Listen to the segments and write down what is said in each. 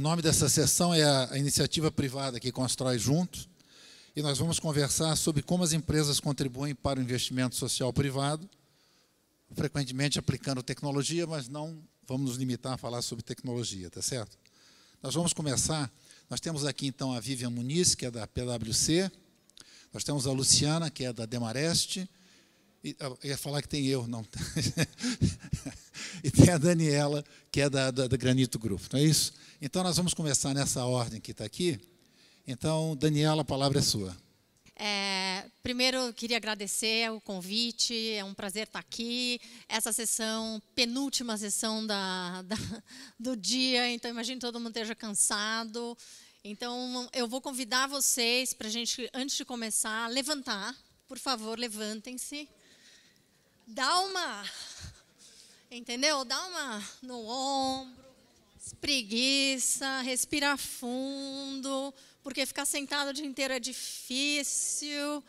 nome dessa sessão é a iniciativa privada que constrói juntos, e nós vamos conversar sobre como as empresas contribuem para o investimento social privado, frequentemente aplicando tecnologia, mas não vamos nos limitar a falar sobre tecnologia, tá certo? Nós vamos começar, nós temos aqui então a Vivian Muniz, que é da PwC, nós temos a Luciana, que é da Demarest, e, eu ia falar que tem eu, não. E tem a Daniela, que é da Granito Group, não é isso? Então, nós vamos começar nessa ordem que está aqui. Então, Daniela, a palavra é sua. Primeiro, eu queria agradecer o convite, é um prazer estar aqui. Essa sessão, penúltima sessão do dia, então imagino que todo mundo esteja cansado. Então, eu vou convidar vocês para a gente, antes de começar, levantar. Por favor, levantem-se. Dá uma, entendeu? Dá uma no ombro, espreguiça, respira fundo, porque ficar sentado o dia inteiro é difícil.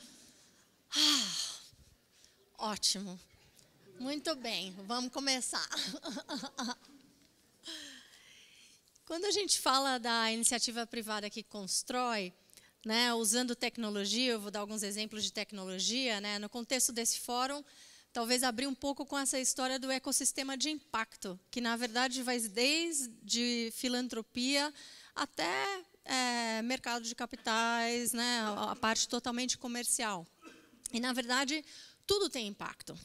Ótimo. Muito bem, vamos começar. Quando a gente fala da iniciativa privada que constrói, né, usando tecnologia, eu vou dar alguns exemplos de tecnologia, né, no contexto desse fórum, talvez abrir um pouco com essa história do ecossistema de impacto, que, na verdade, vai desde filantropia até mercado de capitais, né, a parte totalmente comercial. E, na verdade, tudo tem impacto.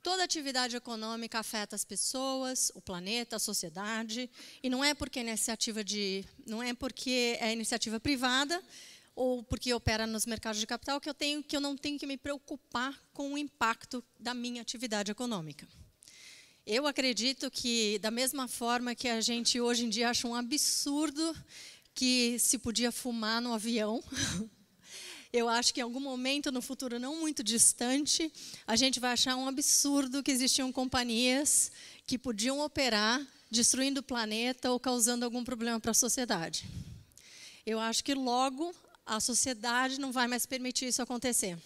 Toda atividade econômica afeta as pessoas, o planeta, a sociedade, e não é porque é iniciativa privada ou porque opera nos mercados de capital que eu não tenho que me preocupar com o impacto da minha atividade econômica. Eu acredito que, da mesma forma que a gente hoje em dia acha um absurdo que se podia fumar no avião, eu acho que em algum momento, no futuro não muito distante, a gente vai achar um absurdo que existiam companhias que podiam operar destruindo o planeta ou causando algum problema para a sociedade. Eu acho que logo a sociedade não vai mais permitir isso acontecer.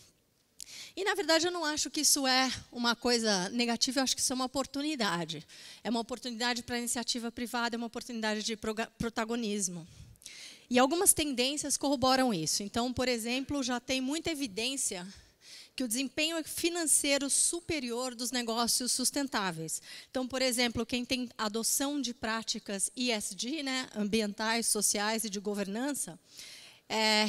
E, na verdade, eu não acho que isso é uma coisa negativa, eu acho que isso é uma oportunidade. É uma oportunidade para a iniciativa privada, é uma oportunidade de protagonismo. E algumas tendências corroboram isso. Então, por exemplo, já tem muita evidência que o desempenho financeiro superior dos negócios sustentáveis. Então, por exemplo, quem tem adoção de práticas ESG, né, ambientais, sociais e de governança,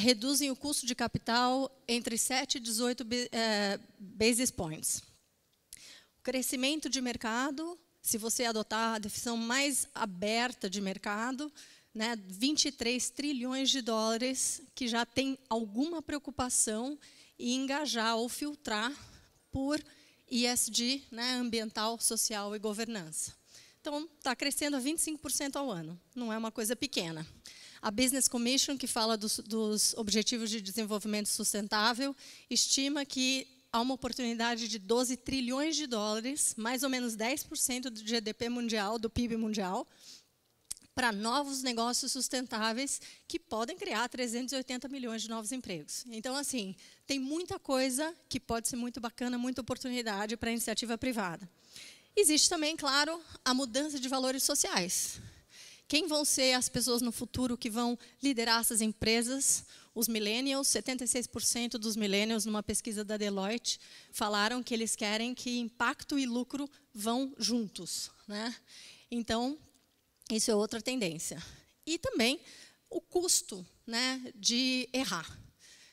reduzem o custo de capital entre 7 e 18 basis points. O crescimento de mercado, se você adotar a definição mais aberta de mercado, né, 23 trilhões de dólares que já tem alguma preocupação em engajar ou filtrar por ESG, né, ambiental, social e governança. Então, está crescendo a 25% ao ano, não é uma coisa pequena. A Business Commission, que fala dos Objetivos de Desenvolvimento Sustentável, estima que há uma oportunidade de 12 trilhões de dólares, mais ou menos 10% do GDP mundial, do PIB mundial, para novos negócios sustentáveis que podem criar 380 milhões de novos empregos. Então, assim, tem muita coisa que pode ser muito bacana, muita oportunidade para a iniciativa privada. Existe também, claro, a mudança de valores sociais. Quem vão ser as pessoas no futuro que vão liderar essas empresas? Os millennials, 76% dos millennials, numa pesquisa da Deloitte, falaram que eles querem que impacto e lucro vão juntos, né? Então, isso é outra tendência. E também o custo, né, de errar.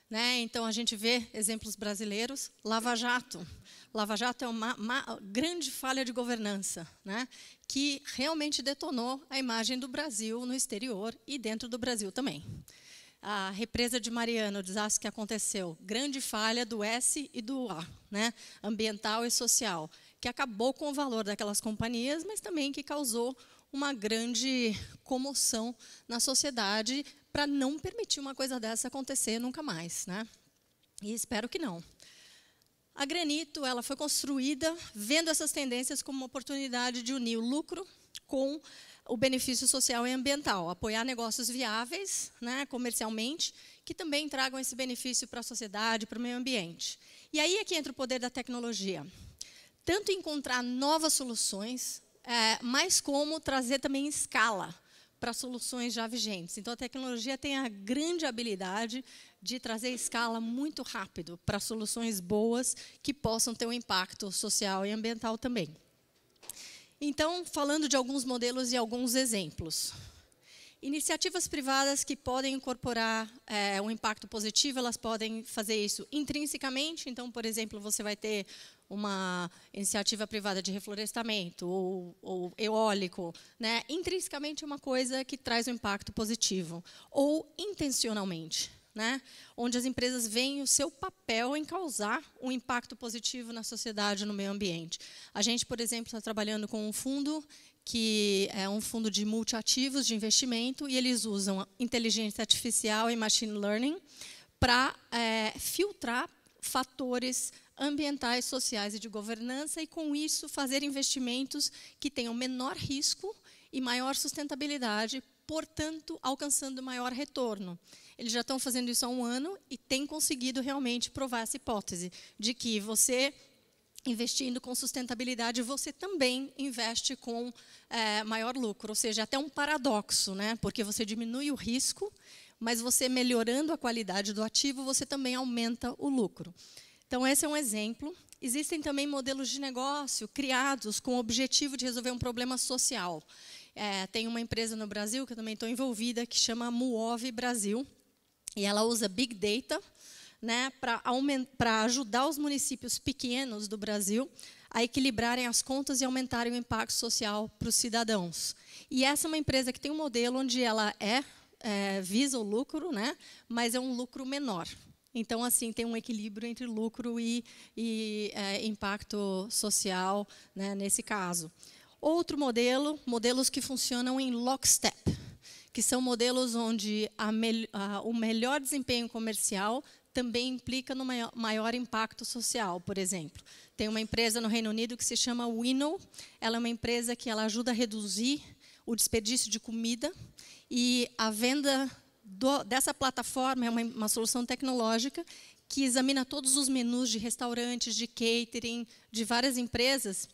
Né? Então, a gente vê exemplos brasileiros. Lava Jato. Lava Jato é uma grande falha de governança, né, que realmente detonou a imagem do Brasil no exterior e dentro do Brasil também. A represa de Mariana, o desastre que aconteceu, grande falha do S e do A, né, ambiental e social, que acabou com o valor daquelas companhias, mas também que causou uma grande comoção na sociedade para não permitir uma coisa dessa acontecer nunca mais, né? E espero que não. A Granito, ela foi construída vendo essas tendências como uma oportunidade de unir o lucro com o benefício social e ambiental, apoiar negócios viáveis, né, comercialmente, que também tragam esse benefício para a sociedade, para o meio ambiente. E aí é que entra o poder da tecnologia. Tanto encontrar novas soluções, mas como trazer também escala para soluções já vigentes. Então, a tecnologia tem a grande habilidade de trazer escala muito rápido para soluções boas que possam ter um impacto social e ambiental também. Então, falando de alguns modelos e alguns exemplos. Iniciativas privadas que podem incorporar um impacto positivo, elas podem fazer isso intrinsecamente. Então, por exemplo, você vai ter uma iniciativa privada de reflorestamento ou eólico, né? Intrinsecamente é uma coisa que traz um impacto positivo. Ou intencionalmente, né? Onde as empresas veem o seu papel em causar um impacto positivo na sociedade, no meio ambiente. A gente, por exemplo, está trabalhando com um fundo que é um fundo de multiativos de investimento, e eles usam inteligência artificial e machine learning para filtrar fatores ambientais, sociais e de governança, e com isso fazer investimentos que tenham menor risco e maior sustentabilidade, portanto, alcançando maior retorno. Eles já estão fazendo isso há um ano e têm conseguido realmente provar essa hipótese de que você, investindo com sustentabilidade, você também investe com maior lucro. Ou seja, até um paradoxo, né? Porque você diminui o risco, mas você melhorando a qualidade do ativo, você também aumenta o lucro. Então, esse é um exemplo. Existem também modelos de negócio criados com o objetivo de resolver um problema social. Tem uma empresa no Brasil, que eu também estou envolvida, que chama Muove Brasil, e ela usa Big Data, né, para ajudar os municípios pequenos do Brasil a equilibrarem as contas e aumentarem o impacto social para os cidadãos. E essa é uma empresa que tem um modelo onde ela visa o lucro, né, mas é um lucro menor. Então, assim, tem um equilíbrio entre lucro e impacto social, né, nesse caso. Outro modelo, modelos que funcionam em lockstep, que são modelos onde o melhor desempenho comercial também implica no maior impacto social, por exemplo. Tem uma empresa no Reino Unido que se chama Winnow. Ela é uma empresa que ela ajuda a reduzir o desperdício de comida, e a venda dessa plataforma é uma solução tecnológica que examina todos os menus de restaurantes, de catering, de várias empresas,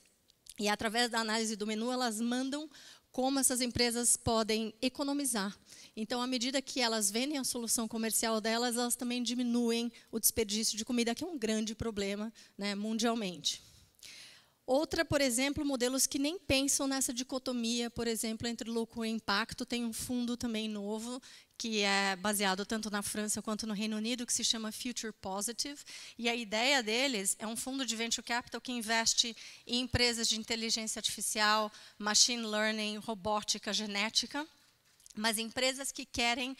e através da análise do menu elas mandam como essas empresas podem economizar. Então, à medida que elas vendem a solução comercial delas, elas também diminuem o desperdício de comida, que é um grande problema, né, mundialmente. Outra, por exemplo, modelos que nem pensam nessa dicotomia, por exemplo, entre lucro e impacto. Tem um fundo também novo, que é baseado tanto na França quanto no Reino Unido, que se chama Future Positive. E a ideia deles é um fundo de venture capital que investe em empresas de inteligência artificial, machine learning, robótica, genética, mas empresas que querem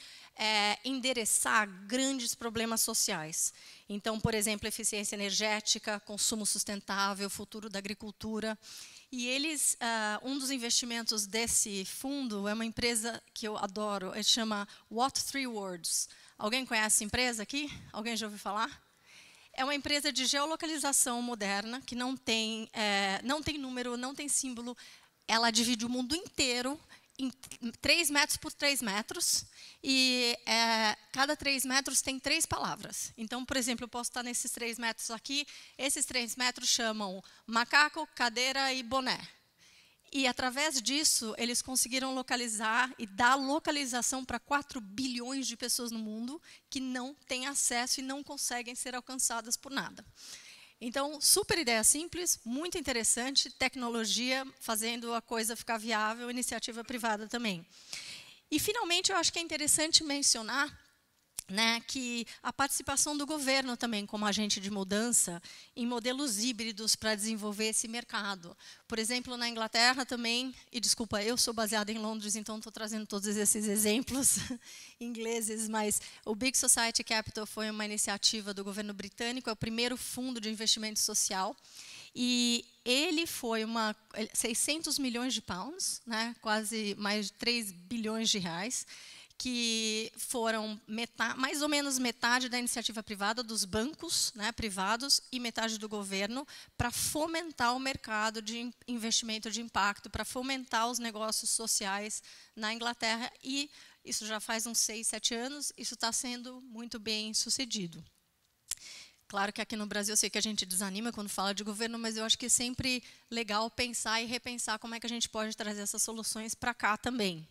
endereçar grandes problemas sociais. Então, por exemplo, eficiência energética, consumo sustentável, futuro da agricultura. E eles, um dos investimentos desse fundo é uma empresa que eu adoro, ele chama What 3 Words. Alguém conhece essa empresa aqui? Alguém já ouviu falar? É uma empresa de geolocalização moderna, que não tem número, não tem símbolo. Ela divide o mundo inteiro em 3 metros por 3 metros, e cada 3 metros tem 3 palavras. Então, por exemplo, eu posso estar nesses 3 metros aqui, esses 3 metros chamam macaco, cadeira e boné. E, através disso, eles conseguiram localizar e dar localização para 4 bilhões de pessoas no mundo que não têm acesso e não conseguem ser alcançadas por nada. Então, super ideia simples, muito interessante, tecnologia fazendo a coisa ficar viável, iniciativa privada também. E, finalmente, eu acho que é interessante mencionar, né, que a participação do governo também como agente de mudança em modelos híbridos para desenvolver esse mercado. Por exemplo, na Inglaterra também, e desculpa, eu sou baseada em Londres, então estou trazendo todos esses exemplos ingleses, mas o Big Society Capital foi uma iniciativa do governo britânico, é o primeiro fundo de investimento social, e ele foi 600 milhões de pounds, né, quase mais de 3 bilhões de reais, que foram mais ou menos metade da iniciativa privada, dos bancos, né, privados, e metade do governo, para fomentar o mercado de investimento de impacto, para fomentar os negócios sociais na Inglaterra. E isso já faz uns 6, 7 anos, isso está sendo muito bem sucedido. Claro que aqui no Brasil eu sei que a gente desanima quando fala de governo, mas eu acho que é sempre legal pensar e repensar como é que a gente pode trazer essas soluções para cá também.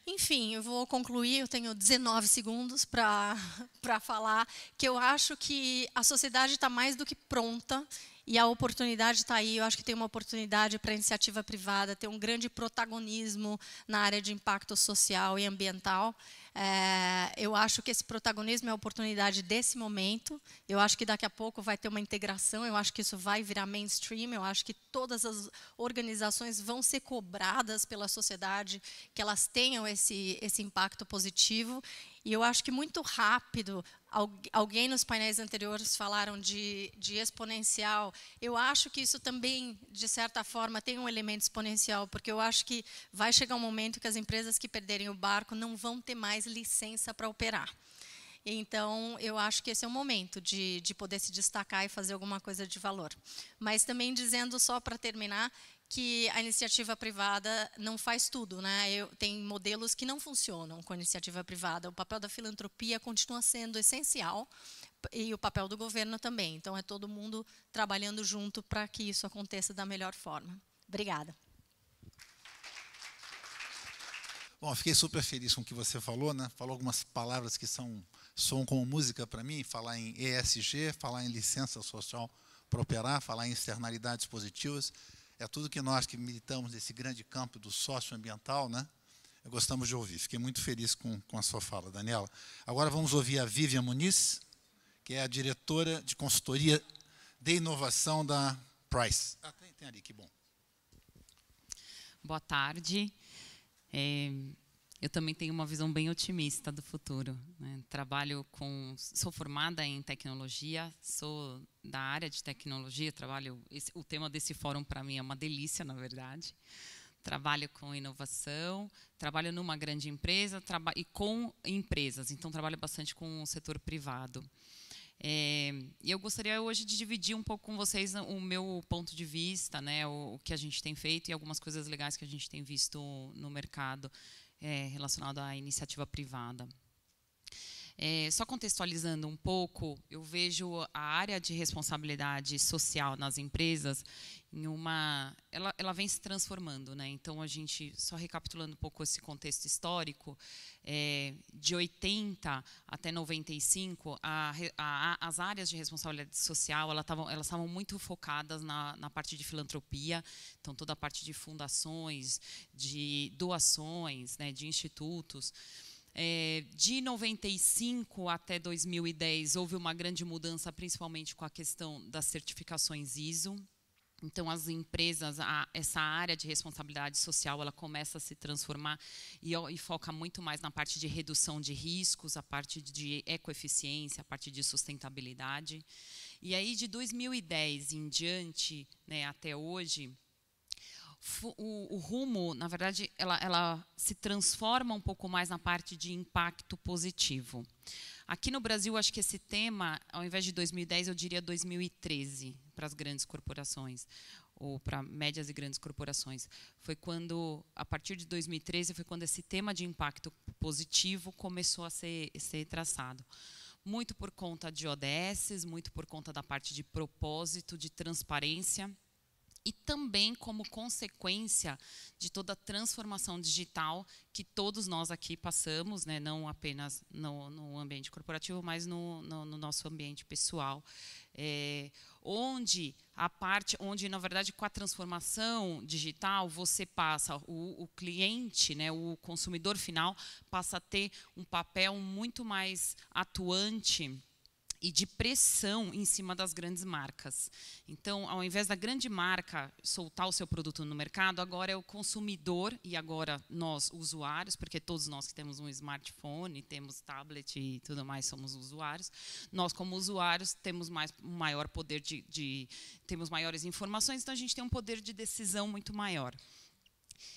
Enfim, eu vou concluir, eu tenho 19 segundos para falar que eu acho que a sociedade está mais do que pronta e a oportunidade está aí. Eu acho que tem uma oportunidade para a iniciativa privada ter um grande protagonismo na área de impacto social e ambiental. Eu acho que esse protagonismo é a oportunidade desse momento. Eu acho que daqui a pouco vai ter uma integração, eu acho que isso vai virar mainstream, eu acho que todas as organizações vão ser cobradas pela sociedade, que elas tenham esse impacto positivo. E eu acho que muito rápido, alguém nos painéis anteriores falaram de exponencial. Eu acho que isso também, de certa forma, tem um elemento exponencial, porque eu acho que vai chegar um momento que as empresas que perderem o barco não vão ter mais licença para operar. Então, eu acho que esse é o momento de poder se destacar e fazer alguma coisa de valor. Mas também dizendo, só para terminar, que a iniciativa privada não faz tudo, né? Tem modelos que não funcionam com a iniciativa privada. O papel da filantropia continua sendo essencial e o papel do governo também. Então, é todo mundo trabalhando junto para que isso aconteça da melhor forma. Obrigada. Bom, fiquei super feliz com o que você falou, né? Falou algumas palavras que soam como música para mim, falar em ESG, falar em licença social para operar, falar em externalidades positivas. É tudo que nós que militamos nesse grande campo do socioambiental, né, gostamos de ouvir. Fiquei muito feliz com a sua fala, Daniela. Agora vamos ouvir a Vivian Muniz, que é a diretora de consultoria de inovação da Price. Tem ali, que bom. Boa tarde. Eu também tenho uma visão bem otimista do futuro, né? Sou formada em tecnologia, sou da área de tecnologia, o tema desse fórum para mim é uma delícia, na verdade. Trabalho com inovação, trabalho numa grande empresa e com empresas, então trabalho bastante com o setor privado. E eu gostaria hoje de dividir um pouco com vocês o meu ponto de vista, né, o que a gente tem feito e algumas coisas legais que a gente tem visto no mercado relacionado à iniciativa privada. Só contextualizando um pouco, eu vejo a área de responsabilidade social nas empresas ela vem se transformando, né? Então, a gente, só recapitulando um pouco esse contexto histórico, de 80 até 95, as áreas de responsabilidade social elas estavam muito focadas na parte de filantropia, então toda a parte de fundações, de doações, né, de institutos. De 95 até 2010, houve uma grande mudança, principalmente com a questão das certificações ISO. Então, as empresas, essa área de responsabilidade social, ela começa a se transformar e foca muito mais na parte de redução de riscos, a parte de ecoeficiência, a parte de sustentabilidade. E aí, de 2010 em diante, né, até hoje, o rumo, na verdade, ela se transforma um pouco mais na parte de impacto positivo. Aqui no Brasil, acho que esse tema, ao invés de 2010, eu diria 2013, para as grandes corporações, ou para médias e grandes corporações. Foi quando, a partir de 2013, foi quando esse tema de impacto positivo começou a ser traçado. Muito por conta de ODS, muito por conta da parte de propósito, de transparência, e também como consequência de toda a transformação digital que todos nós aqui passamos, né, não apenas no ambiente corporativo, mas no nosso ambiente pessoal, onde, na verdade, com a transformação digital, você passa, o cliente, né, o consumidor final, passa a ter um papel muito mais atuante e de pressão em cima das grandes marcas. Então, ao invés da grande marca soltar o seu produto no mercado, agora é o consumidor e agora nós, usuários, porque todos nós que temos um smartphone, temos tablet e tudo mais, somos usuários. Nós, como usuários, temos maior poder temos maiores informações, então a gente tem um poder de decisão muito maior.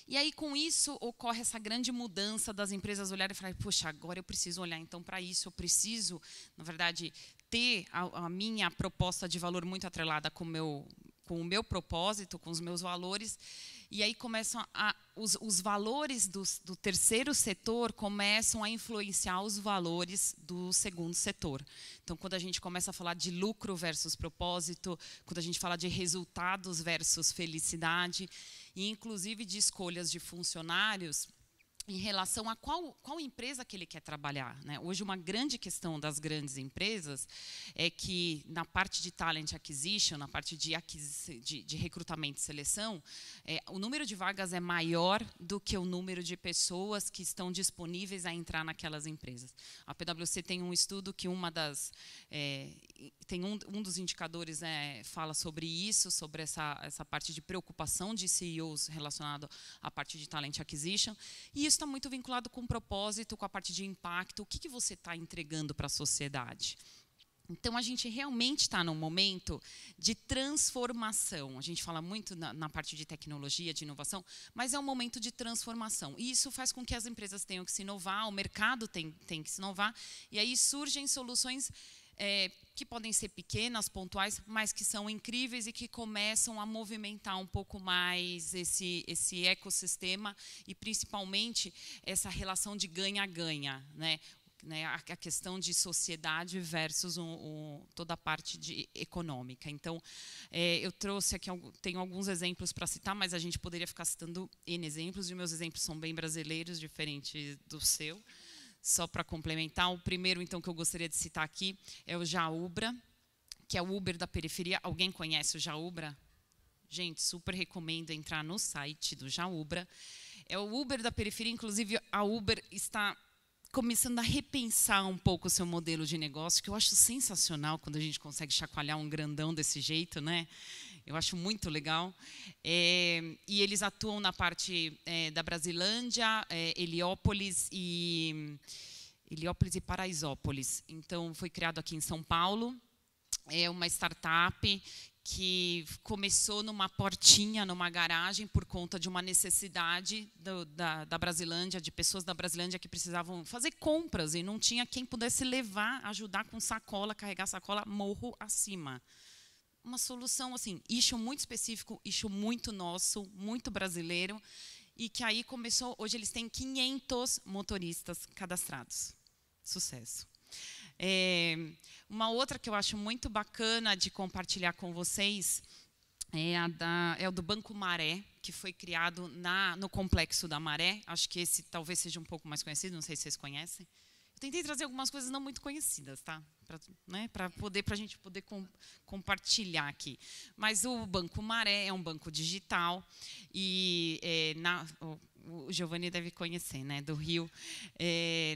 E aí, com isso, ocorre essa grande mudança das empresas olharem e falarem, puxa, agora eu preciso olhar então para isso, eu preciso, na verdade, ter a minha proposta de valor muito atrelada com o meu propósito, com os meus valores. E aí começam os valores do terceiro setor começam a influenciar os valores do segundo setor. Então, quando a gente começa a falar de lucro versus propósito, quando a gente fala de resultados versus felicidade, e inclusive de escolhas de funcionários, em relação a qual empresa que ele quer trabalhar, né? Hoje, uma grande questão das grandes empresas é que, na parte de talent acquisition, na parte de recrutamento e seleção, o número de vagas é maior do que o número de pessoas que estão disponíveis a entrar naquelas empresas. A PwC tem um estudo que tem um dos indicadores fala sobre isso, sobre essa parte de preocupação de CEOs relacionado à parte de talent acquisition, e isso está muito vinculado com o propósito, com a parte de impacto, o que você está entregando para a sociedade. Então, a gente realmente está num momento de transformação. A gente fala muito na parte de tecnologia, de inovação, mas é um momento de transformação. E isso faz com que as empresas tenham que se inovar, o mercado tem que se inovar, e aí surgem soluções que podem ser pequenas, pontuais, mas que são incríveis e que começam a movimentar um pouco mais esse ecossistema e, principalmente, essa relação de ganha-ganha, né? A questão de sociedade versus toda a parte econômica. Então, eu trouxe aqui, tenho alguns exemplos para citar, mas a gente poderia ficar citando N exemplos, e meus exemplos são bem brasileiros, diferente do seu. Só para complementar, o primeiro, então, que eu gostaria de citar aqui é o Jaubra, que é o Uber da periferia. Alguém conhece o Jaubra? Gente, super recomendo entrar no site do Jaubra. É o Uber da periferia, inclusive a Uber está começando a repensar um pouco o seu modelo de negócio, que eu acho sensacional quando a gente consegue chacoalhar um grandão desse jeito, né? Eu acho muito legal. E eles atuam na parte da Brasilândia, Heliópolis e Paraisópolis. Então, foi criado aqui em São Paulo. É uma startup que começou numa portinha, numa garagem, por conta de uma necessidade da Brasilândia, de pessoas da Brasilândia que precisavam fazer compras e não tinha quem pudesse levar, ajudar com sacola, carregar sacola morro acima. Uma solução, assim, issue muito específico, issue muito nosso, muito brasileiro, e que aí começou, hoje eles têm 500 motoristas cadastrados. Sucesso. Uma outra que eu acho muito bacana de compartilhar com vocês é o do Banco Maré, que foi criado no Complexo da Maré. Acho que esse talvez seja um pouco mais conhecido, não sei se vocês conhecem. Eu tentei trazer algumas coisas não muito conhecidas, tá? Para a gente poder compartilhar aqui. Mas o Banco Maré é um banco digital e o Giovanni deve conhecer, né? Do Rio,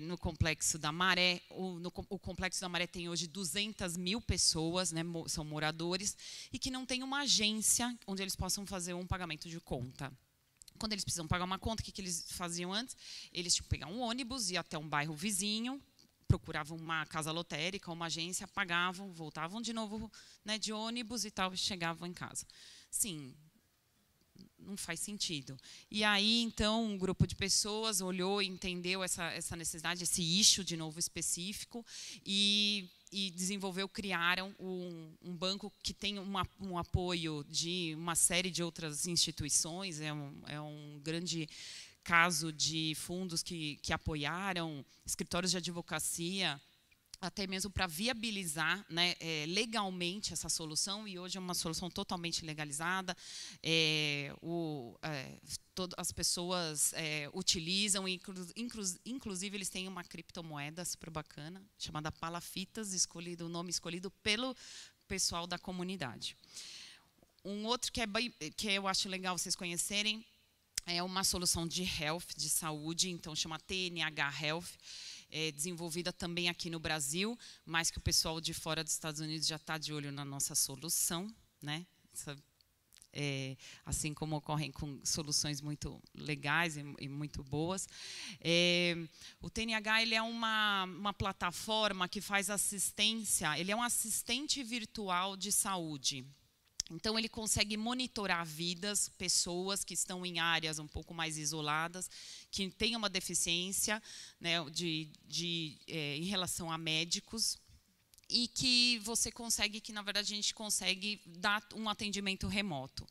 no Complexo da Maré. O Complexo da Maré tem hoje 200 mil pessoas, né? São moradores, e que não tem uma agência onde eles possam fazer um pagamento de conta. Quando eles precisam pagar uma conta, o que eles faziam antes? Eles tinham que pegar um ônibus, ir até um bairro vizinho, procuravam uma casa lotérica, uma agência, pagavam, voltavam de novo, né, de ônibus e tal, e chegavam em casa. Sim, não faz sentido. E aí, então, um grupo de pessoas olhou e entendeu essa necessidade, esse issue, de novo, específico, e criaram um banco que tem um apoio de uma série de outras instituições. É um grande caso de fundos que apoiaram, escritórios de advocacia, até mesmo para viabilizar, né, legalmente essa solução, e hoje é uma solução totalmente legalizada. As pessoas utilizam, inclusive eles têm uma criptomoeda super bacana, chamada Palafitas, o nome escolhido pelo pessoal da comunidade. Um outro que eu acho legal vocês conhecerem é uma solução de health, de saúde, então chama TNH Health, desenvolvida também aqui no Brasil, mas que o pessoal de fora dos Estados Unidos já está de olho na nossa solução, né? Assim como ocorrem com soluções muito legais e muito boas. O TNH ele é uma plataforma que faz assistência, ele é um assistente virtual de saúde. Então, ele consegue monitorar vidas, pessoas que estão em áreas um pouco mais isoladas, que têm uma deficiência, né, em relação a médicos, e que na verdade, a gente consegue dar um atendimento remoto.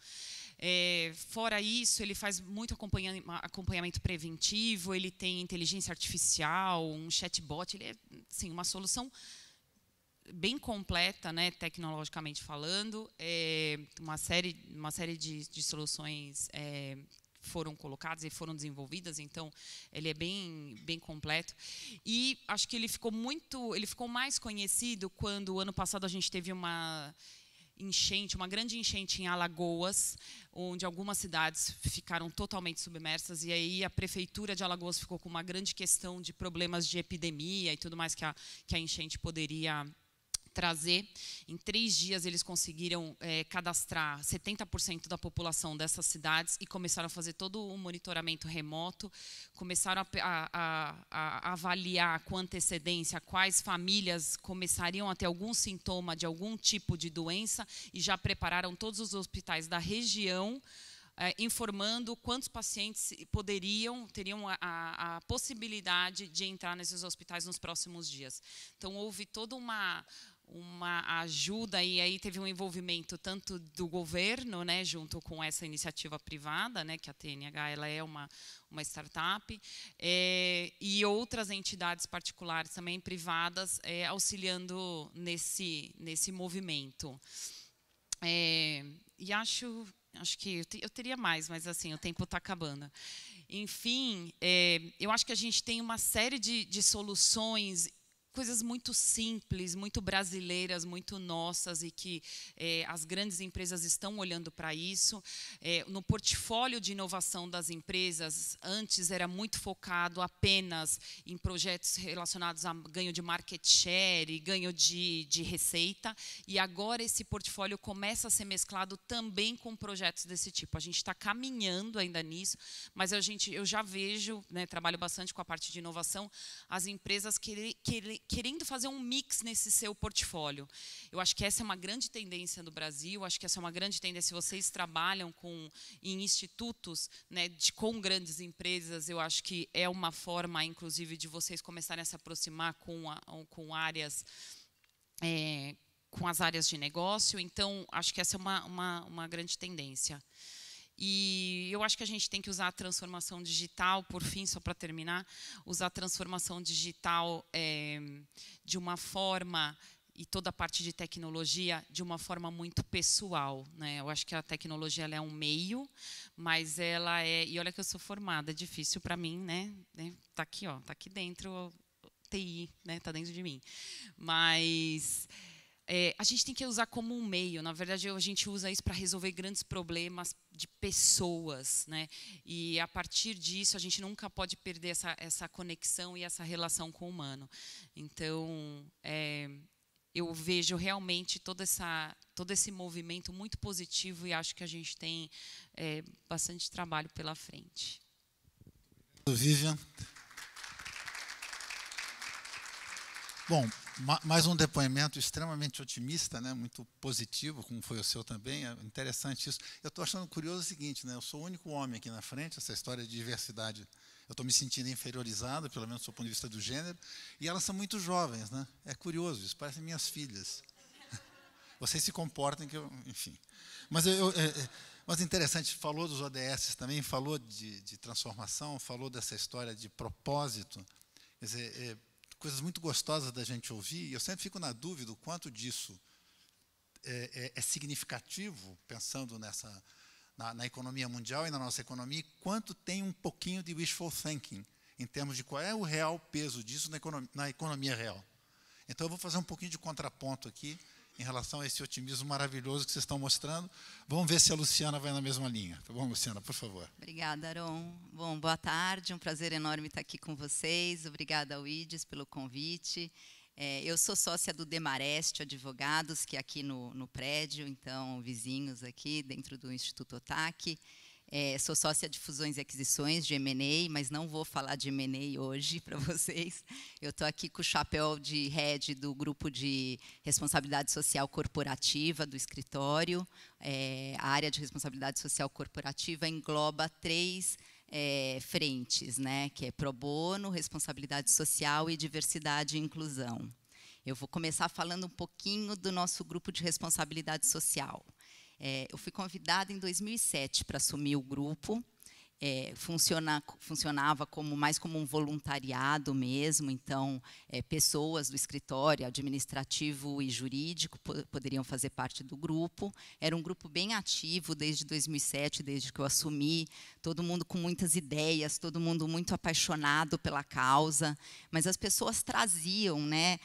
Fora isso, ele faz muito acompanhamento preventivo, ele tem inteligência artificial, um chatbot, ele é, assim, uma solução bem completa, né, tecnologicamente falando, uma série de soluções foram colocadas e foram desenvolvidas, então ele é bem completo. E acho que ele ficou mais conhecido quando, ano passado, a gente teve uma grande enchente em Alagoas, onde algumas cidades ficaram totalmente submersas, e aí a prefeitura de Alagoas ficou com uma grande questão de problemas de epidemia e tudo mais que a enchente poderia trazer. Em 3 dias eles conseguiram cadastrar 70% da população dessas cidades e começaram a fazer todo o monitoramento remoto, começaram a avaliar com antecedência quais famílias começariam a ter algum sintoma de algum tipo de doença e já prepararam todos os hospitais da região, informando quantos pacientes teriam a possibilidade de entrar nesses hospitais nos próximos dias. Então, houve toda uma ajuda, e aí teve um envolvimento tanto do governo, né, junto com essa iniciativa privada, né, que a TNH ela é uma startup, e outras entidades particulares também privadas auxiliando nesse movimento. E acho que eu teria mais, mas assim, o tempo está acabando. Enfim, eu acho que a gente tem uma série de soluções, coisas muito simples, muito brasileiras, muito nossas, e que as grandes empresas estão olhando para isso. No portfólio de inovação das empresas, antes era muito focado apenas em projetos relacionados a ganho de market share e ganho de receita, e agora esse portfólio começa a ser mesclado também com projetos desse tipo. A gente está caminhando ainda nisso, mas eu já vejo, né, trabalho bastante com a parte de inovação, as empresas querendo fazer um mix nesse seu portfólio. Eu acho que essa é uma grande tendência do Brasil, acho que essa é uma grande tendência. Vocês trabalham em institutos, né, com grandes empresas, eu acho que é uma forma, inclusive, de vocês começarem a se aproximar com áreas, com as áreas de negócio. Então, acho que essa é uma grande tendência. E eu acho que a gente tem que usar a transformação digital, por fim, só para terminar, usar a transformação digital de uma forma, e toda a parte de tecnologia, de uma forma muito pessoal, né? Eu acho que a tecnologia ela é um meio, mas ela é... E olha que eu sou formada, é difícil para mim, né? Está aqui, ó, tá aqui dentro, TI, né? Está dentro de mim. Mas... a gente tem que usar como um meio. Na verdade, a gente usa isso para resolver grandes problemas de pessoas, né? E a partir disso, a gente nunca pode perder essa conexão e essa relação com o humano. Então, eu vejo realmente todo esse movimento muito positivo, e acho que a gente tem bastante trabalho pela frente. Vivian. Bom, mais um depoimento extremamente otimista, né, muito positivo, como foi o seu também. É interessante isso. Eu estou achando curioso o seguinte, né, eu sou o único homem aqui na frente, essa história de diversidade, eu estou me sentindo inferiorizado, pelo menos do ponto de vista do gênero, e elas são muito jovens, né? É curioso isso, parecem minhas filhas. Vocês se comportam que eu... Enfim. Mas interessante, falou dos ODS também, falou de transformação, falou dessa história de propósito. Quer dizer, coisas muito gostosas da gente ouvir, e eu sempre fico na dúvida o quanto disso é significativo, pensando na economia mundial e na nossa economia, quanto tem um pouquinho de wishful thinking, em termos de qual é o real peso disso na economia real. Então, eu vou fazer um pouquinho de contraponto aqui, em relação a esse otimismo maravilhoso que vocês estão mostrando. Vamos ver se a Luciana vai na mesma linha. Tá bom, Luciana, por favor. Obrigada, Aron. Bom, boa tarde, um prazer enorme estar aqui com vocês. Obrigada ao IDES pelo convite. Eu sou sócia do Demarest Advogados, que é aqui no prédio, então, vizinhos aqui, dentro do Instituto Otaki. Sou sócia de fusões e aquisições, de M&A, mas não vou falar de M&A hoje para vocês. Eu estou aqui com o chapéu de head do grupo de responsabilidade social corporativa do escritório. A área de responsabilidade social corporativa engloba 3 frentes, né, que é pro bono, responsabilidade social e diversidade e inclusão. Eu vou começar falando um pouquinho do nosso grupo de responsabilidade social. Eu fui convidada em 2007 para assumir o grupo, funcionava mais como um voluntariado mesmo, então pessoas do escritório administrativo e jurídico poderiam fazer parte do grupo. Era um grupo bem ativo desde 2007, desde que eu assumi, todo mundo com muitas ideias, todo mundo muito apaixonado pela causa, mas as pessoas traziam, né,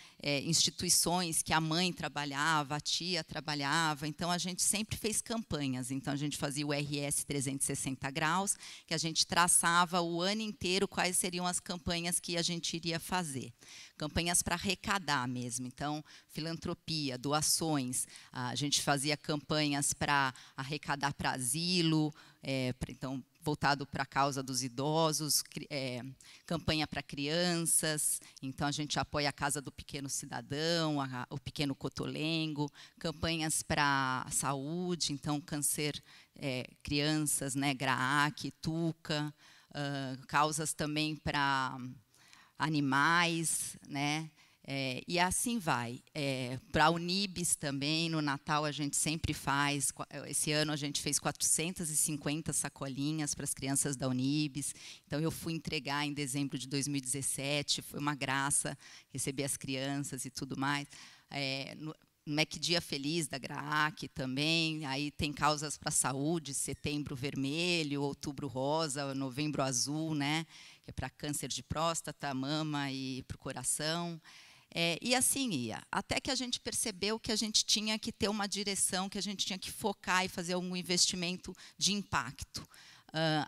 instituições que a mãe trabalhava, a tia trabalhava, então a gente sempre fez campanhas, então a gente fazia o RS 360 graus, que a gente traçava o ano inteiro quais seriam as campanhas que a gente iria fazer. Campanhas para arrecadar mesmo, então, filantropia, doações, a gente fazia campanhas para arrecadar para asilo, então, voltado para a causa dos idosos, campanha para crianças, então a gente apoia a Casa do Pequeno Cidadão, o Pequeno Cotolengo, campanhas para saúde, então câncer, crianças, né, GRAAC, TUCA, causas também para animais, né? E assim vai. Para a Unibis também, no Natal a gente sempre faz, esse ano a gente fez 450 sacolinhas para as crianças da Unibis, então eu fui entregar em dezembro de 2017, foi uma graça receber as crianças e tudo mais. No MEC Dia Feliz da GRAAC também, aí tem causas para a saúde, Setembro Vermelho, Outubro Rosa, Novembro Azul, né, que é para câncer de próstata, mama e para o coração. E assim ia, até que a gente percebeu que a gente tinha que ter uma direção, que a gente tinha que focar e fazer algum investimento de impacto.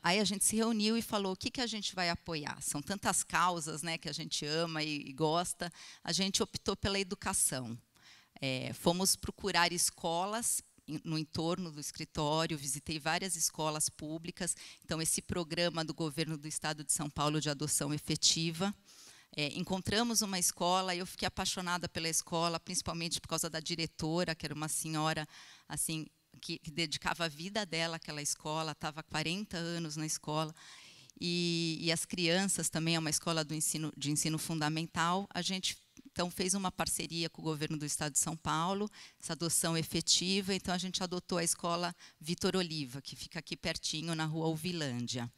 Aí a gente se reuniu e falou, o que a gente vai apoiar? São tantas causas, né, que a gente ama e gosta, a gente optou pela educação. Fomos procurar escolas no entorno do escritório, visitei várias escolas públicas, então esse programa do governo do Estado de São Paulo de adoção efetiva, encontramos uma escola, eu fiquei apaixonada pela escola, principalmente por causa da diretora, que era uma senhora assim, que dedicava a vida dela àquela escola, estava há 40 anos na escola, e as crianças também, é uma escola de ensino fundamental. A gente então fez uma parceria com o governo do Estado de São Paulo, essa adoção efetiva, então a gente adotou a escola Vitor Oliva, que fica aqui pertinho, na rua Uvilândia.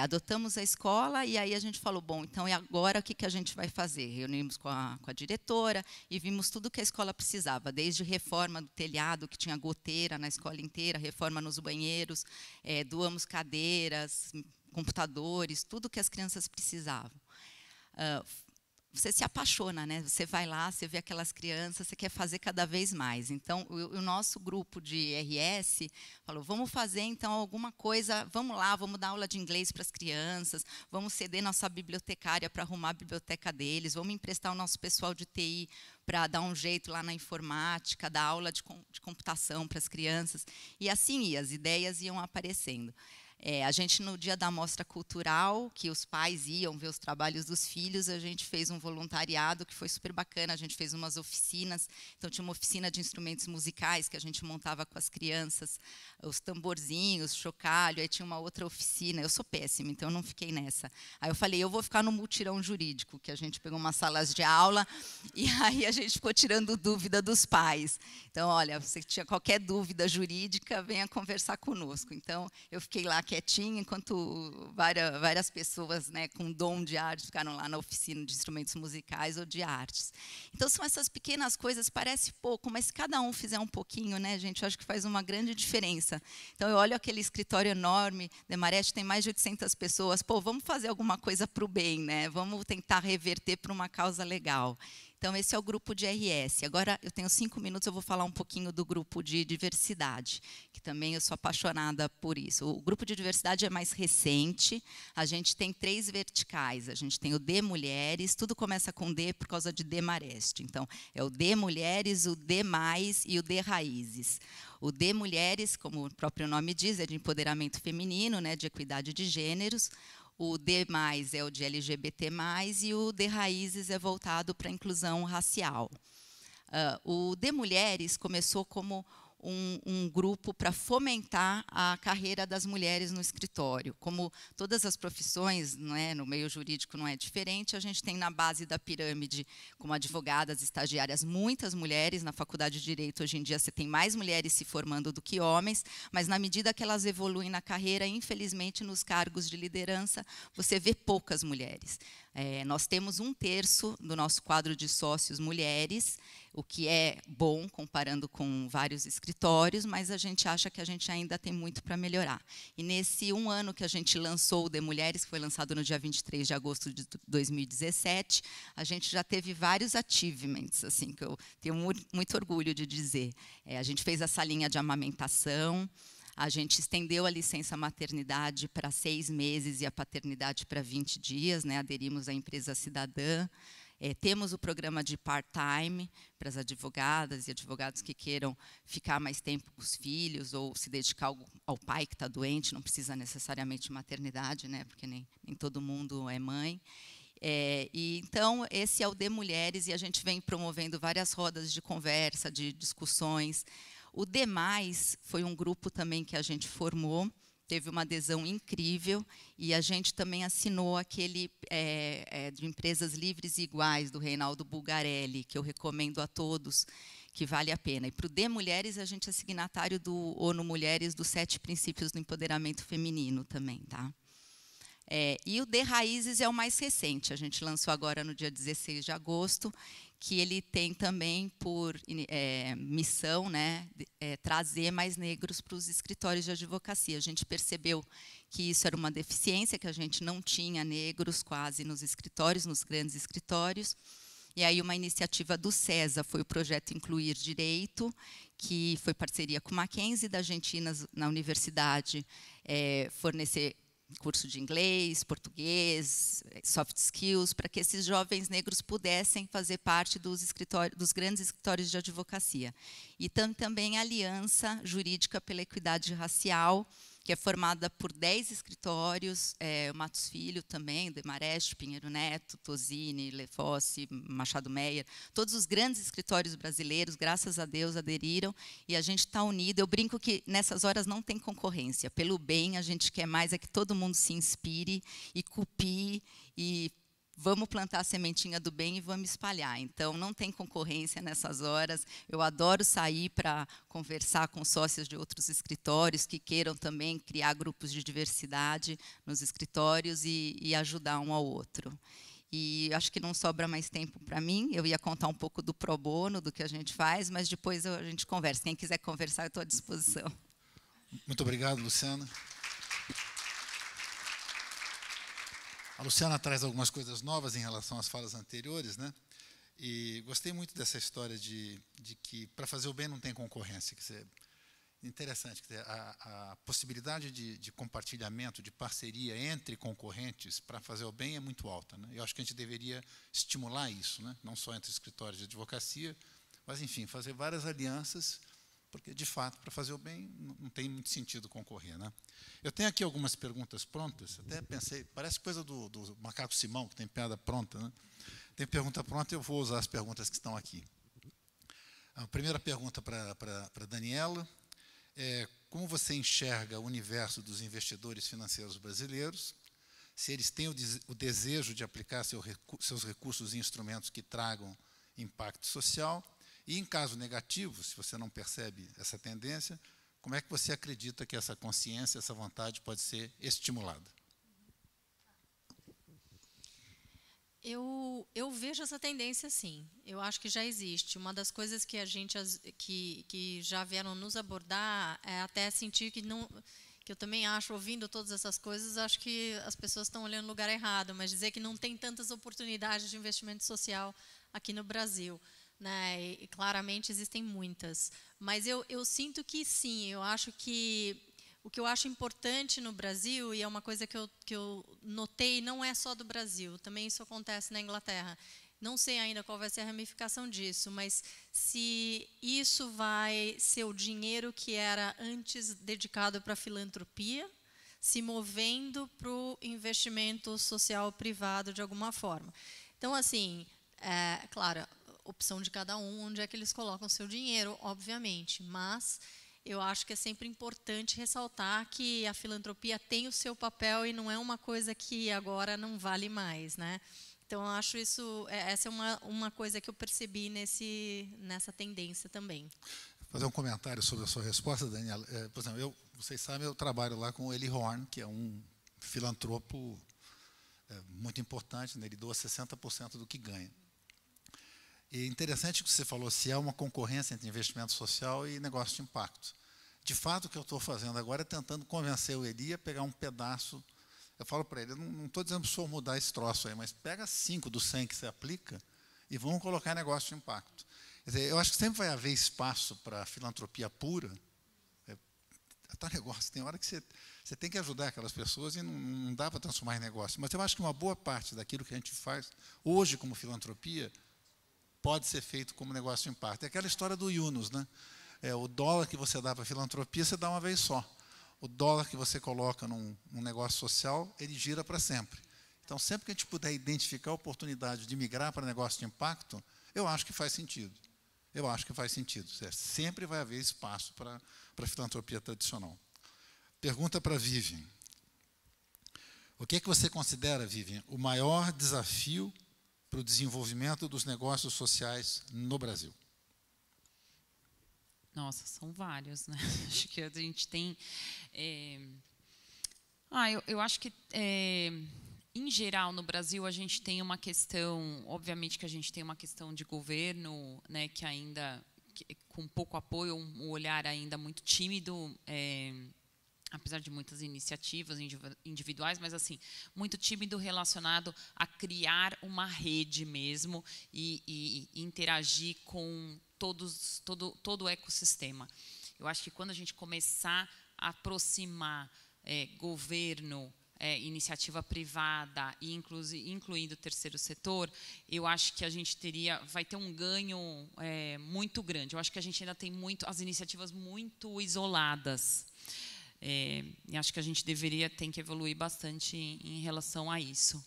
Adotamos a escola e aí a gente falou, bom, então e agora o que a gente vai fazer? Reunimos com a diretora e vimos tudo que a escola precisava, desde reforma do telhado, que tinha goteira na escola inteira, reforma nos banheiros, doamos cadeiras, computadores, tudo que as crianças precisavam. Você se apaixona, né? Você vai lá, você vê aquelas crianças, você quer fazer cada vez mais. Então, o nosso grupo de RS falou, vamos fazer, então, alguma coisa, vamos lá, vamos dar aula de inglês para as crianças, vamos ceder nossa bibliotecária para arrumar a biblioteca deles, vamos emprestar o nosso pessoal de TI para dar um jeito lá na informática, dar aula de computação para as crianças. E assim ia, as ideias iam aparecendo. A gente, no dia da mostra cultural, que os pais iam ver os trabalhos dos filhos, a gente fez um voluntariado que foi super bacana, a gente fez umas oficinas, então tinha uma oficina de instrumentos musicais que a gente montava com as crianças, os tamborzinhos, chocalho, aí tinha uma outra oficina, eu sou péssima, então eu não fiquei nessa. Aí eu falei, eu vou ficar no mutirão jurídico, que a gente pegou umas salas de aula, e aí a gente ficou tirando dúvida dos pais. Então, olha, você tinha qualquer dúvida jurídica, venha conversar conosco. Então, eu fiquei lá quietinha, enquanto várias pessoas, né, com dom de arte ficaram lá na oficina de instrumentos musicais ou de artes. Então, são essas pequenas coisas, parece pouco, mas se cada um fizer um pouquinho, né, gente, eu acho que faz uma grande diferença. Então, eu olho aquele escritório enorme, Demarest tem mais de 800 pessoas, pô, vamos fazer alguma coisa para o bem, né? Vamos tentar reverter para uma causa legal. Então, esse é o grupo de RS. Agora, eu tenho 5 minutos, eu vou falar um pouquinho do grupo de diversidade, que também eu sou apaixonada por isso. O grupo de diversidade é mais recente, a gente tem 3 verticais, a gente tem o D Mulheres, tudo começa com D por causa de Demarest. Então, é o D Mulheres, o D+, e o D Raízes. O D Mulheres, como o próprio nome diz, é de empoderamento feminino, né, de equidade de gêneros. O D+, é o de LGBT+, e o D Raízes é voltado para a inclusão racial. O D Mulheres começou como um grupo para fomentar a carreira das mulheres no escritório. Como todas as profissões, não é, no meio jurídico não é diferente, a gente tem na base da pirâmide, como advogadas, estagiárias, muitas mulheres. Na faculdade de Direito, hoje em dia, você tem mais mulheres se formando do que homens, mas na medida que elas evoluem na carreira, infelizmente, nos cargos de liderança, você vê poucas mulheres. Nós temos 1/3 do nosso quadro de sócios mulheres, o que é bom comparando com vários escritórios, mas a gente acha que a gente ainda tem muito para melhorar. E nesse 1 ano que a gente lançou o De Mulheres, que foi lançado no dia 23 de agosto de 2017, a gente já teve vários achievements, assim, que eu tenho muito orgulho de dizer. A gente fez a salinha de amamentação, a gente estendeu a licença maternidade para 6 meses e a paternidade para 20 dias, né? Aderimos à empresa cidadã. Temos o programa de part-time para as advogadas e advogados que queiram ficar mais tempo com os filhos ou se dedicar ao pai que está doente, não precisa necessariamente de maternidade, né? Porque nem todo mundo é mãe. Então, esse é o De Mulheres, e a gente vem promovendo várias rodas de conversa, de discussões. O Demais foi um grupo também que a gente formou, teve uma adesão incrível, e a gente também assinou aquele de Empresas Livres e Iguais, do Reinaldo Bulgarelli, que eu recomendo a todos, que vale a pena. E para o De Mulheres, a gente é signatário do ONU Mulheres, dos 7 princípios do empoderamento feminino também. Tá? E o De Raízes é o mais recente, a gente lançou agora no dia 16 de agosto, que ele tem também por missão, né, trazer mais negros para os escritórios de advocacia. A gente percebeu que isso era uma deficiência, que a gente não tinha negros quase nos escritórios, nos grandes escritórios. E aí uma iniciativa do CESA foi o projeto Incluir Direito, que foi parceria com o Mackenzie, da Argentina, na universidade, fornecer curso de inglês, português, soft skills, para que esses jovens negros pudessem fazer parte dos grandes escritórios de advocacia. E também a Aliança Jurídica pela Equidade Racial, que é formada por 10 escritórios, o Matos Filho também, Demarest, Pinheiro Neto, Tosini, Lefosse, Machado Meyer, todos os grandes escritórios brasileiros, graças a Deus, aderiram, e a gente está unido. Eu brinco que nessas horas não tem concorrência. Pelo bem, a gente quer mais que todo mundo se inspire e copie, e vamos plantar a sementinha do bem e vamos espalhar. Então, não tem concorrência nessas horas. Eu adoro sair para conversar com sócios de outros escritórios que queiram também criar grupos de diversidade nos escritórios e ajudar um ao outro. E acho que não sobra mais tempo para mim. Eu ia contar um pouco do pro bono, do que a gente faz, mas depois a gente conversa. Quem quiser conversar, eu estou à disposição. Muito obrigado, Luciana. A Luciana traz algumas coisas novas em relação às falas anteriores, né? E gostei muito dessa história de que para fazer o bem não tem concorrência. Quer dizer, interessante, quer dizer, a possibilidade de compartilhamento, de parceria entre concorrentes para fazer o bem é muito alta, né? Eu acho que a gente deveria estimular isso, né? Não só entre escritórios de advocacia, mas, enfim, fazer várias alianças, porque, de fato, para fazer o bem não tem muito sentido concorrer, né? Eu tenho aqui algumas perguntas prontas, até pensei, parece coisa do Macaco Simão, que tem piada pronta, né? Tem pergunta pronta, eu vou usar as perguntas que estão aqui. A primeira pergunta para Daniela é: como você enxerga o universo dos investidores financeiros brasileiros, se eles têm o desejo de aplicar seus recursos e instrumentos que tragam impacto social, e, em caso negativo, se você não percebe essa tendência, como é que você acredita que essa consciência, essa vontade pode ser estimulada? Eu vejo essa tendência, sim. Eu acho que já existe. Uma das coisas que a gente que já vieram nos abordar é até sentir que não, que eu também acho, ouvindo todas essas coisas, acho que as pessoas estão olhando no lugar errado, mas dizer que não tem tantas oportunidades de investimento social aqui no Brasil, né? E claramente existem muitas. Mas eu sinto que sim. Eu acho que o que eu acho importante no Brasil, e é uma coisa que eu notei, não é só do Brasil, também isso acontece na Inglaterra. Não sei ainda qual vai ser a ramificação disso, mas se isso vai ser o dinheiro que era antes dedicado para a filantropia, se movendo para o investimento social privado de alguma forma. Então, assim, claro, opção de cada um, onde é que eles colocam seu dinheiro, obviamente, mas eu acho que é sempre importante ressaltar que a filantropia tem o seu papel e não é uma coisa que agora não vale mais, né? Então, eu acho essa é uma coisa que eu percebi nessa tendência também. Vou fazer um comentário sobre a sua resposta, Daniela. Por exemplo, vocês sabem, eu trabalho lá com o Eli Horn, que é um filantropo muito importante, né? Ele doa 60% do que ganha. E é interessante o que você falou, se há uma concorrência entre investimento social e negócio de impacto. De fato, o que eu estou fazendo agora é tentando convencer o Eli a pegar um pedaço. Eu falo para ele, eu não estou dizendo para o senhor mudar esse troço aí, mas pega 5 dos 100 que você aplica e vamos colocar em negócio de impacto. Quer dizer, eu acho que sempre vai haver espaço para filantropia pura. Tá negócio, tem hora que você tem que ajudar aquelas pessoas e não dá para transformar em negócio. Mas eu acho que uma boa parte daquilo que a gente faz hoje como filantropia pode ser feito como negócio de impacto. É aquela história do Yunus, né? O dólar que você dá para a filantropia, você dá uma vez só. O dólar que você coloca num negócio social, ele gira para sempre. Então, sempre que a gente puder identificar a oportunidade de migrar para negócio de impacto, eu acho que faz sentido. Eu acho que faz sentido. Sempre vai haver espaço para a filantropia tradicional. Pergunta para a Vivian. O que é que você considera, Vivian, o maior desafio para o desenvolvimento dos negócios sociais no Brasil? Nossa, são vários, né? Acho que a gente tem... eu acho que, em geral, no Brasil, a gente tem uma questão... Obviamente que a gente tem uma questão de governo, né, que ainda, com pouco apoio, um olhar ainda muito tímido, apesar de muitas iniciativas individuais, mas assim, muito tímido relacionado a criar uma rede mesmo e interagir com todo o ecossistema. Eu acho que quando a gente começar a aproximar governo, iniciativa privada e incluindo o terceiro setor, eu acho que a gente vai ter um ganho muito grande. Eu acho que a gente ainda tem as iniciativas muito isoladas. E acho que a gente tem que evoluir bastante em relação a isso.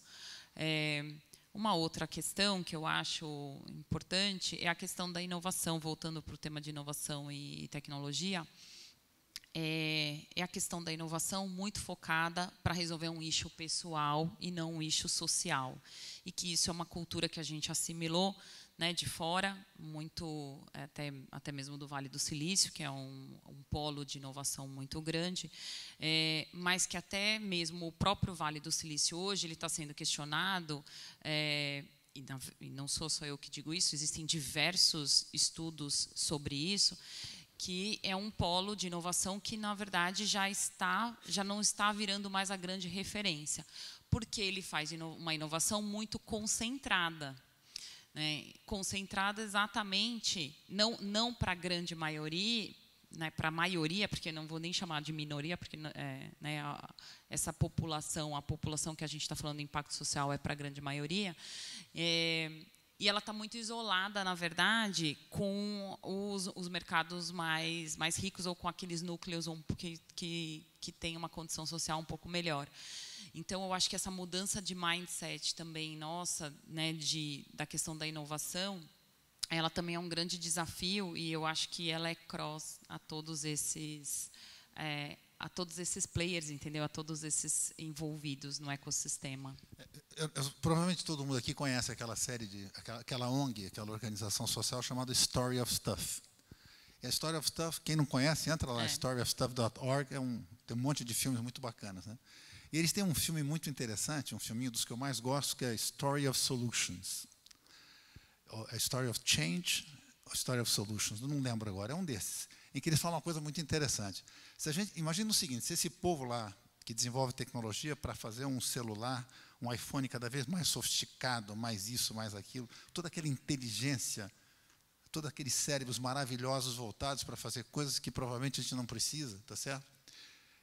Uma outra questão que eu acho importante é a questão da inovação, voltando para o tema de inovação e tecnologia, é a questão da inovação muito focada para resolver um issue pessoal e não um issue social. E que isso é uma cultura que a gente assimilou, né, de fora, muito até mesmo do Vale do Silício, que é um polo de inovação muito grande, mas que até mesmo o próprio Vale do Silício hoje ele está sendo questionado, e não sou só eu que digo isso, existem diversos estudos sobre isso, que é um polo de inovação que, na verdade, já não está virando mais a grande referência, porque ele faz uma inovação muito concentrada. Concentrada exatamente, não para a grande maioria, né, para a maioria, porque não vou nem chamar de minoria, porque essa população, a população que a gente está falando de impacto social é para a grande maioria, e ela está muito isolada, na verdade, com os mercados mais ricos ou com aqueles núcleos que têm uma condição social um pouco melhor. Então, eu acho que essa mudança de mindset também nossa, né, da questão da inovação, ela também é um grande desafio e eu acho que ela é cross a todos esses players, entendeu? A todos esses envolvidos no ecossistema. Provavelmente todo mundo aqui conhece aquela série aquela ONG, aquela organização social chamada Story of Stuff. E a Story of Stuff, quem não conhece, entra lá, storyofstuff.org, tem um monte de filmes muito bacanas, né? E eles têm um filme muito interessante, um filminho dos que eu mais gosto, que é Story of Solutions. A Story of Change, a Story of Solutions, eu não lembro agora, é um desses, em que eles falam uma coisa muito interessante. Imagina o seguinte, se esse povo lá, que desenvolve tecnologia para fazer um celular, um iPhone cada vez mais sofisticado, mais isso, mais aquilo, toda aquela inteligência, todos aqueles cérebros maravilhosos voltados para fazer coisas que provavelmente a gente não precisa, tá certo?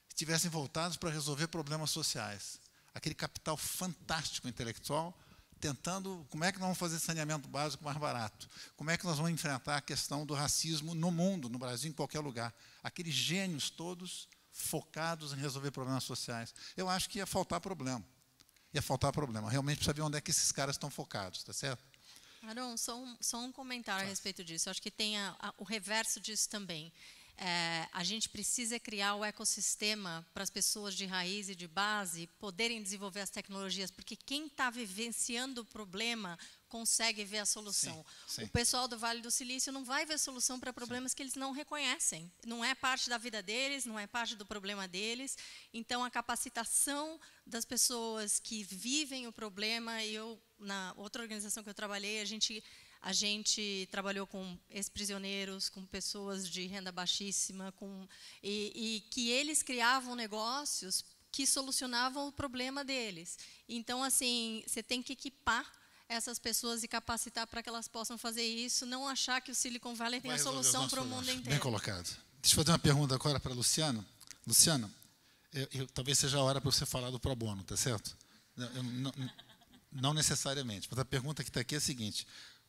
Estivessem voltados para resolver problemas sociais. Aquele capital fantástico intelectual, tentando, como é que nós vamos fazer saneamento básico mais barato? Como é que nós vamos enfrentar a questão do racismo no mundo, no Brasil, em qualquer lugar? Aqueles gênios todos focados em resolver problemas sociais. Eu acho que ia faltar problema. Ia faltar problema. Realmente precisa ver onde é que esses caras estão focados, tá certo? Aron, só um comentário a respeito disso. Eu acho que tem o reverso disso também. A gente precisa criar o ecossistema para as pessoas de raiz e de base poderem desenvolver as tecnologias, porque quem está vivenciando o problema consegue ver a solução. Sim. O pessoal do Vale do Silício não vai ver solução para problemas que eles não reconhecem. Não é parte da vida deles, não é parte do problema deles. Então, a capacitação das pessoas que vivem o problema, na outra organização que eu trabalhei, a gente trabalhou com ex-prisioneiros, com pessoas de renda baixíssima, e que eles criavam negócios que solucionavam o problema deles. Então, assim, você tem que equipar essas pessoas e capacitar para que elas possam fazer isso, não achar que o Silicon Valley tem a solução para o mundo inteiro. Bem colocado. Deixa eu fazer uma pergunta agora para a Luciana. Luciana, talvez seja a hora para você falar do pro bono, tá certo? Não necessariamente, mas a pergunta que está aqui é a seguinte: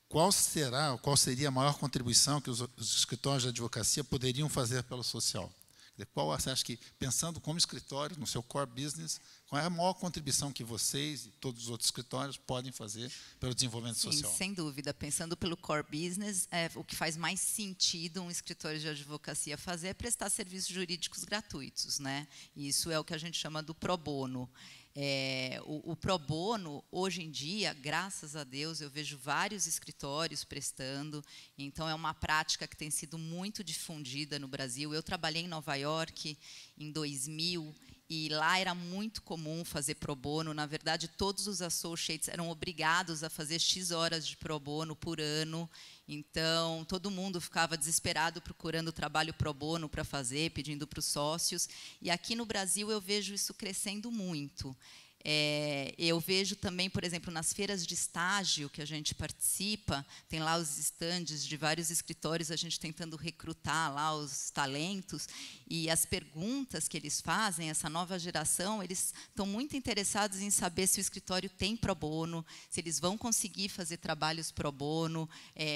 qual seria a maior contribuição que os escritórios de advocacia poderiam fazer pelo social? Qual você acha que, pensando como escritório, no seu core business, qual é a maior contribuição que vocês e todos os outros escritórios podem fazer pelo desenvolvimento social? Sim, sem dúvida. Pensando pelo core business, o que faz mais sentido um escritório de advocacia fazer é prestar serviços jurídicos gratuitos, né? E isso é o que a gente chama do pro bono. O pro bono, hoje em dia, graças a Deus, eu vejo vários escritórios prestando, então é uma prática que tem sido muito difundida no Brasil. Eu trabalhei em Nova York em 2000 e lá era muito comum fazer pro bono. Na verdade, todos os associates eram obrigados a fazer X horas de pro bono por ano. Então, todo mundo ficava desesperado procurando trabalho pro bono para fazer, pedindo para os sócios. E aqui no Brasil eu vejo isso crescendo muito. Eu vejo também, por exemplo, nas feiras de estágio que a gente participa, tem lá os estandes de vários escritórios, a gente tentando recrutar lá os talentos, e as perguntas que eles fazem, essa nova geração, eles estão muito interessados em saber se o escritório tem pro bono, se eles vão conseguir fazer trabalhos pro bono,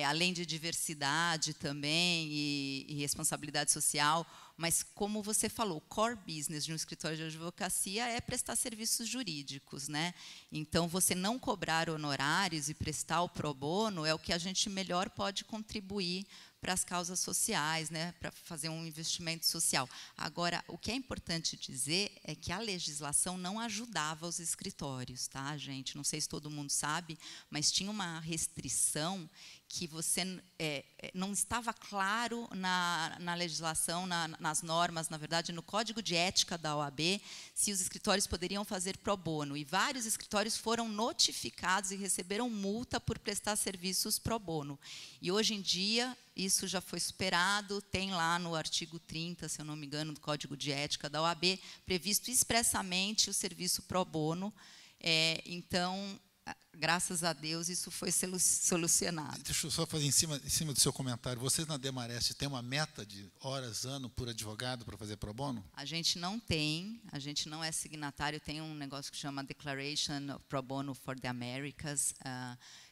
além de diversidade também e responsabilidade social. Mas, como você falou, o core business de um escritório de advocacia é prestar serviços jurídicos, né? Então, você não cobrar honorários e prestar o pro bono é o que a gente melhor pode contribuir para as causas sociais, né? Para fazer um investimento social. Agora, o que é importante dizer é que a legislação não ajudava os escritórios, tá, gente? Não sei se todo mundo sabe, mas tinha uma restrição que você não estava claro na legislação, nas normas, na verdade, no Código de Ética da OAB, se os escritórios poderiam fazer pro bono. E vários escritórios foram notificados e receberam multa por prestar serviços pro bono. E, hoje em dia, isso já foi superado, tem lá no artigo 30, se eu não me engano, do Código de Ética da OAB, previsto expressamente o serviço pro bono. Então, graças a Deus, isso foi solucionado. Deixa eu só fazer em cima do seu comentário. Vocês na Demarest têm uma meta de horas, ano, por advogado para fazer pro bono? A gente não tem, a gente não é signatário, tem um negócio que chama Declaration of Pro Bono for the Americas,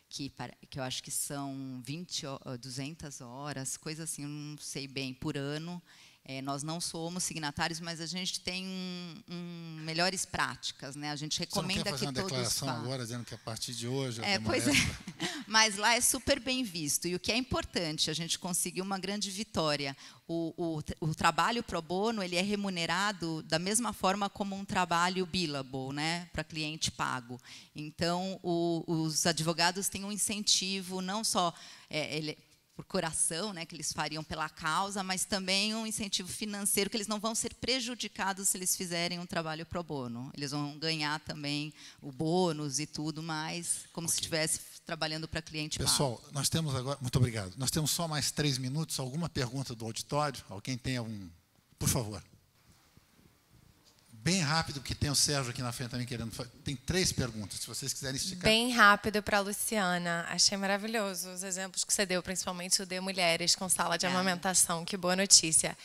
que eu acho que são 200 horas, coisa assim, eu não sei bem, por ano. Nós não somos signatários, mas a gente tem melhores práticas, né? A gente recomenda que todos façam. Você não quer fazer uma declaração agora, dizendo que a partir de hoje... Pois é, mas lá é super bem visto. E o que é importante, a gente conseguiu uma grande vitória. O trabalho pro bono, ele é remunerado da mesma forma como um trabalho billable, né? Para cliente pago. Então, os advogados têm um incentivo, não só... por coração, né, que eles fariam pela causa, mas também um incentivo financeiro, que eles não vão ser prejudicados se eles fizerem um trabalho pro bono. Eles vão ganhar também o bônus e tudo mais, como se estivesse trabalhando para cliente pago. Pessoal, nós temos agora... Muito obrigado. Nós temos só mais 3 minutos. Alguma pergunta do auditório? Alguém tem algum... Por favor. Bem rápido, porque tem o Sérgio aqui na frente também querendo... Tem 3 perguntas, se vocês quiserem esticar. Bem rápido para a Luciana. Achei maravilhoso os exemplos que você deu, principalmente o de mulheres com sala de amamentação. Que boa notícia.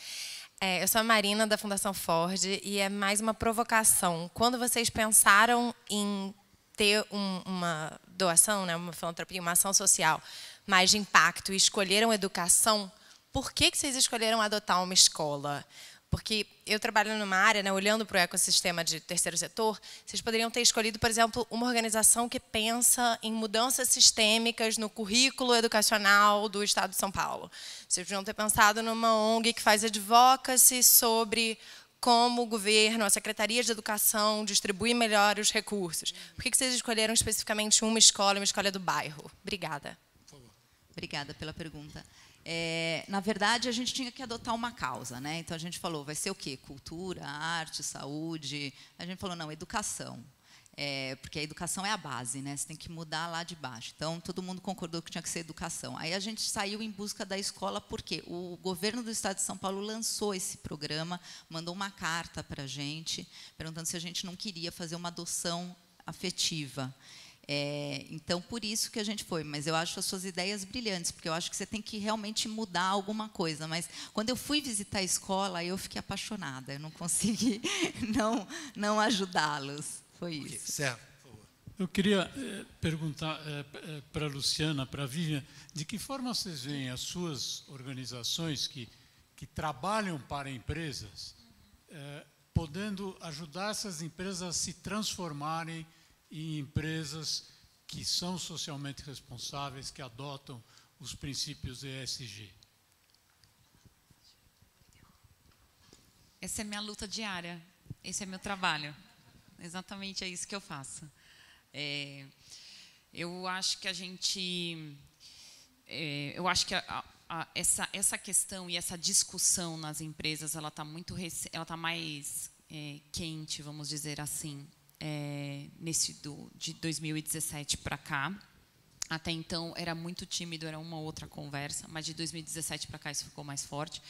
Eu sou a Marina, da Fundação Ford, e é mais uma provocação. Quando vocês pensaram em ter uma doação, né, uma filantropia, uma ação social mais de impacto, e escolheram educação, por que vocês escolheram adotar uma escola? Porque eu trabalho numa área, né, olhando para o ecossistema de terceiro setor, vocês poderiam ter escolhido, por exemplo, uma organização que pensa em mudanças sistêmicas no currículo educacional do Estado de São Paulo. Vocês podiam ter pensado numa ONG que faz advocacy sobre como o governo, a Secretaria de Educação, distribui melhor os recursos. Por que vocês escolheram especificamente uma escola do bairro? Obrigada. Obrigada pela pergunta. Na verdade, a gente tinha que adotar uma causa, né? Então, a gente falou, vai ser o quê? Cultura, arte, saúde. A gente falou, não, educação. Porque a educação é a base, né? Você tem que mudar lá de baixo. Então, todo mundo concordou que tinha que ser educação. Aí a gente saiu em busca da escola, porque o governo do Estado de São Paulo lançou esse programa, mandou uma carta para a gente, perguntando se a gente não queria fazer uma adoção afetiva. Então, por isso que a gente foi. Mas eu acho as suas ideias brilhantes, porque eu acho que você tem que realmente mudar alguma coisa. Mas, quando eu fui visitar a escola, eu fiquei apaixonada. Eu não consegui não ajudá-los. Foi isso. Okay, certo. Eu queria perguntar para a Luciana, para a Vivian, de que forma vocês veem as suas organizações que trabalham para empresas, podendo ajudar essas empresas a se transformarem em empresas que são socialmente responsáveis, que adotam os princípios ESG? Essa é minha luta diária, esse é meu trabalho. Exatamente é isso que eu faço. Eu acho que essa questão e essa discussão nas empresas, ela está mais quente, vamos dizer assim, de 2017 para cá. Até então era muito tímido, era uma outra conversa, mas de 2017 para cá isso ficou mais forte.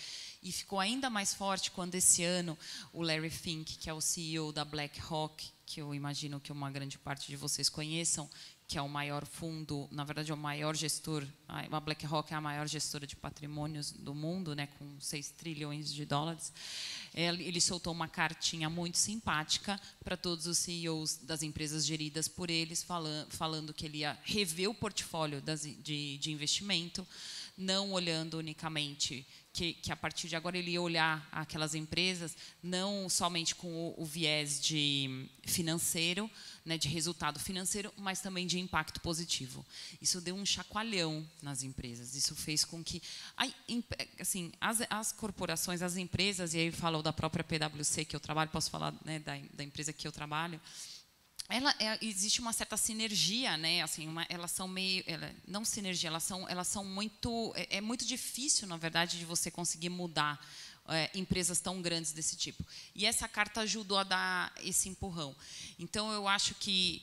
E ficou ainda mais forte quando esse ano o Larry Fink, que é o CEO da BlackRock, que eu imagino que uma grande parte de vocês conheçam, que é o maior fundo, na verdade é o maior gestor, a BlackRock é a maior gestora de patrimônios do mundo, né, com 6 trilhões de dólares. Ele soltou uma cartinha muito simpática para todos os CEOs das empresas geridas por eles, falando que ele ia rever o portfólio de investimento, não olhando unicamente que a partir de agora ele ia olhar aquelas empresas não somente com o viés de financeiro, né, de resultado financeiro, mas também de impacto positivo. Isso deu um chacoalhão nas empresas. Isso fez com que assim, as corporações, as empresas, e aí eu falo da própria PwC que eu trabalho, posso falar, né, da empresa que eu trabalho, existe uma certa sinergia, né? Assim, elas são meio, não sinergia, elas são muito, é muito difícil, na verdade, de você conseguir mudar empresas tão grandes desse tipo. E essa carta ajudou a dar esse empurrão. Então, eu acho que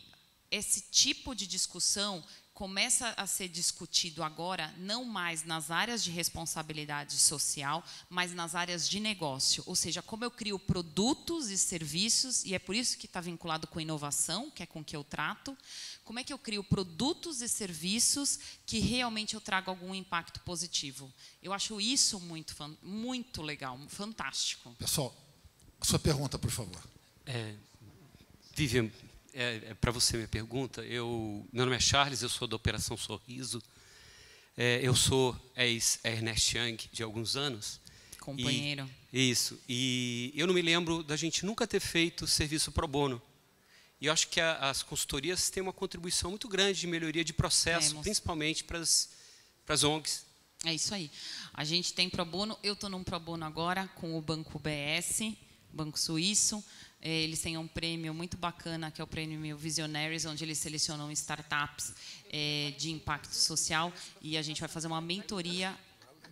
esse tipo de discussão começa a ser discutido agora, não mais nas áreas de responsabilidade social, mas nas áreas de negócio. Ou seja, como eu crio produtos e serviços, e é por isso que está vinculado com inovação, que é com que eu trato, como é que eu crio produtos e serviços que realmente eu trago algum impacto positivo. Eu acho isso muito legal, fantástico. Pessoal, sua pergunta, por favor. Vivian, para você minha pergunta, meu nome é Charles, eu sou da Operação Sorriso, eu sou ex-Ernest Young de alguns anos. Companheiro. E eu não me lembro da gente nunca ter feito serviço pro bono. E eu acho que as consultorias têm uma contribuição muito grande de melhoria de processo, principalmente para as ONGs. É isso aí. A gente tem pro bono, eu estou num pro bono agora com o Banco BS, Banco Suíço. Eles têm um prêmio muito bacana, que é o prêmio Visionaries, onde eles selecionam startups de impacto social. E a gente vai fazer uma mentoria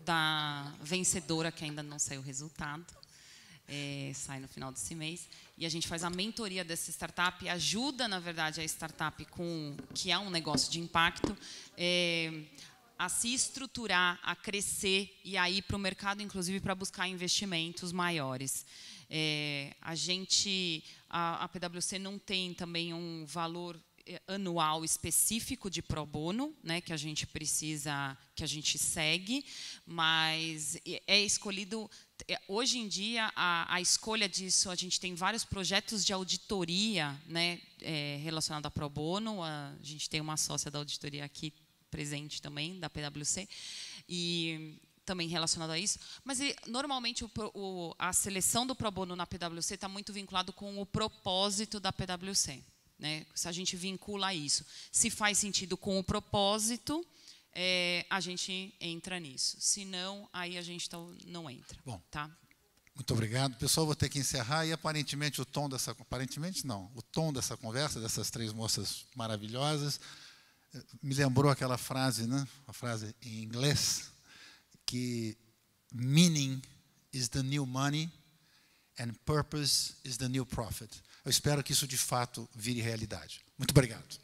da vencedora, que ainda não saiu o resultado. Sai no final desse mês. E a gente faz a mentoria dessa startup e ajuda, na verdade, a startup que é um negócio de impacto, a se estruturar, a crescer e a ir para o mercado, inclusive, para buscar investimentos maiores. A PwC não tem também um valor anual específico de pro bono, né, que a gente precisa, que a gente segue, mas é escolhido. Hoje em dia, a escolha disso, a gente tem vários projetos de auditoria, né, relacionado a pro bono. A gente tem uma sócia da auditoria aqui presente também, da PwC, e também relacionado a isso, mas normalmente a seleção do pro bono na PwC está muito vinculado com o propósito da PwC, né? Se a gente vincula isso, se faz sentido com o propósito, a gente entra nisso. Se não, aí a gente não entra. Bom, tá? Muito obrigado. Pessoal, vou ter que encerrar e aparentemente o tom dessa conversa dessas três moças maravilhosas me lembrou aquela frase, né? A frase em inglês, que meaning is the new money and purpose is the new profit. Eu espero que isso de fato vire realidade. Muito obrigado.